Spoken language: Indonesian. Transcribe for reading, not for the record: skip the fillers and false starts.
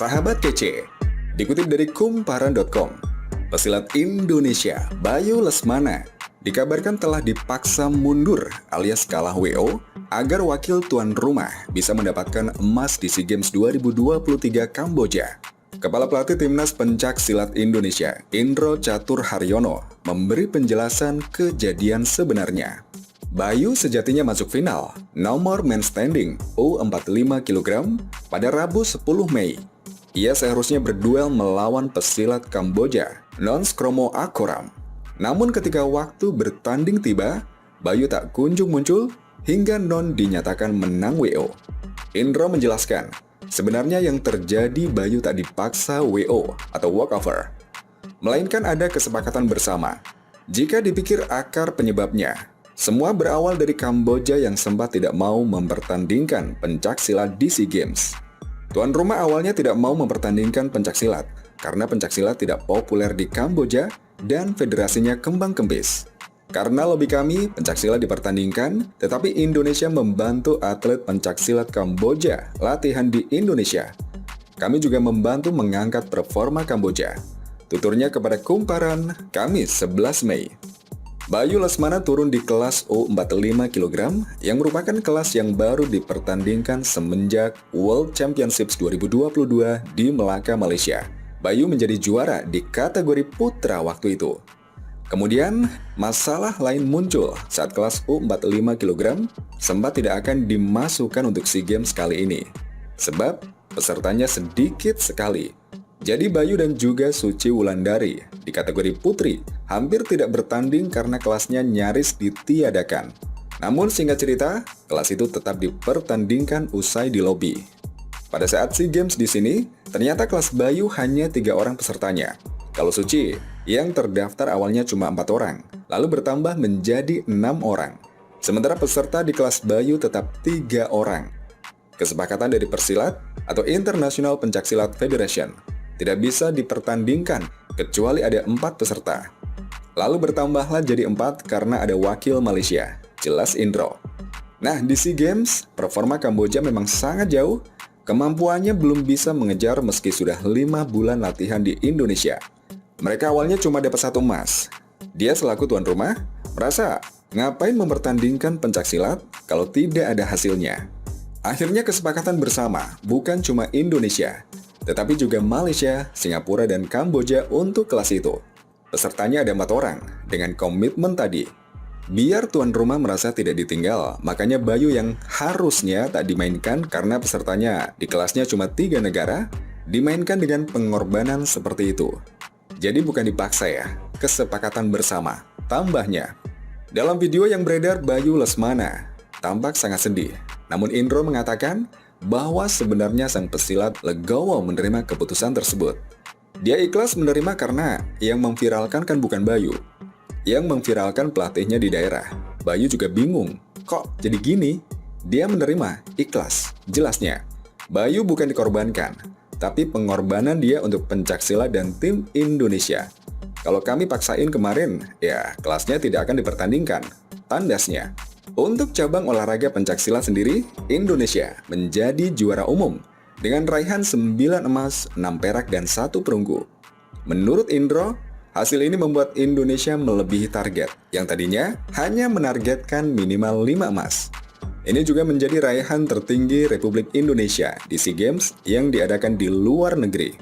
Sahabat kece, dikutip dari kumparan.com, pesilat Indonesia Bayu Lesmana dikabarkan telah dipaksa mundur alias kalah WO agar wakil tuan rumah bisa mendapatkan emas di SEA Games 2023 Kamboja. Kepala pelatih Timnas Pencak Silat Indonesia, Indro Catur Haryono, memberi penjelasan kejadian sebenarnya. Bayu sejatinya masuk final nomor men standing U45 kg pada Rabu 10 Mei. Ia seharusnya berduel melawan pesilat Kamboja, Nonskromo Akoram. Namun ketika waktu bertanding tiba, Bayu tak kunjung muncul hingga Non dinyatakan menang WO. Indro menjelaskan, sebenarnya yang terjadi Bayu tak dipaksa WO atau walkover, melainkan ada kesepakatan bersama. Jika dipikir akar penyebabnya, semua berawal dari Kamboja yang sempat tidak mau mempertandingkan pencaksilat di SEA Games. Tuan rumah awalnya tidak mau mempertandingkan pencaksilat karena pencaksilat tidak populer di Kamboja dan federasinya kembang kempis. Karena lobby kami, pencaksilat dipertandingkan, tetapi Indonesia membantu atlet pencaksilat Kamboja latihan di Indonesia. Kami juga membantu mengangkat performa Kamboja. Tuturnya kepada Kumparan, Kamis 11 Mei. Bayu Lesmana turun di kelas U45 kg yang merupakan kelas yang baru dipertandingkan semenjak World Championships 2022 di Melaka, Malaysia. Bayu menjadi juara di kategori putra waktu itu. Kemudian, masalah lain muncul saat kelas U45 kg sempat tidak akan dimasukkan untuk SEA Games kali ini. Sebab pesertanya sedikit sekali. Jadi Bayu dan juga Suci Wulandari di kategori putri hampir tidak bertanding karena kelasnya nyaris ditiadakan. Namun singkat cerita, kelas itu tetap dipertandingkan usai di lobi. Pada saat SEA Games di sini, ternyata kelas Bayu hanya 3 orang pesertanya. Kalau Suci, yang terdaftar awalnya cuma 4 orang, lalu bertambah menjadi 6 orang. Sementara peserta di kelas Bayu tetap 3 orang. Kesepakatan dari Persilat atau International Pencaksilat Federation tidak bisa dipertandingkan kecuali ada 4 peserta. Lalu bertambahlah jadi 4 karena ada wakil Malaysia, jelas Indro. Nah, di SEA Games, performa Kamboja memang sangat jauh, kemampuannya belum bisa mengejar meski sudah 5 bulan latihan di Indonesia. Mereka awalnya cuma dapat 1 emas. Dia selaku tuan rumah, merasa ngapain mempertandingkan pencaksilat kalau tidak ada hasilnya. Akhirnya kesepakatan bersama, bukan cuma Indonesia, tetapi juga Malaysia, Singapura, dan Kamboja untuk kelas itu. Pesertanya ada 4 orang, dengan komitmen tadi. Biar tuan rumah merasa tidak ditinggal, makanya Bayu yang harusnya tak dimainkan karena pesertanya di kelasnya cuma 3 negara, dimainkan dengan pengorbanan seperti itu. Jadi bukan dipaksa ya, kesepakatan bersama. Tambahnya, dalam video yang beredar Bayu Lesmana tampak sangat sedih. Namun Indro mengatakan bahwa sebenarnya sang pesilat legowo menerima keputusan tersebut. Dia ikhlas menerima karena yang memviralkan kan bukan Bayu. Yang memviralkan pelatihnya di daerah. Bayu juga bingung, kok jadi gini? Dia menerima, ikhlas, jelasnya. Bayu bukan dikorbankan, tapi pengorbanan dia untuk pencaksilat dan tim Indonesia. Kalau kami paksain kemarin, ya kelasnya tidak akan dipertandingkan, tandasnya. Untuk cabang olahraga pencaksilat sendiri, Indonesia menjadi juara umum dengan raihan 9 emas, 6 perak, dan 1 perunggu. Menurut Indro, hasil ini membuat Indonesia melebihi target yang tadinya hanya menargetkan minimal 5 emas. Ini juga menjadi raihan tertinggi Republik Indonesia di SEA Games yang diadakan di luar negeri.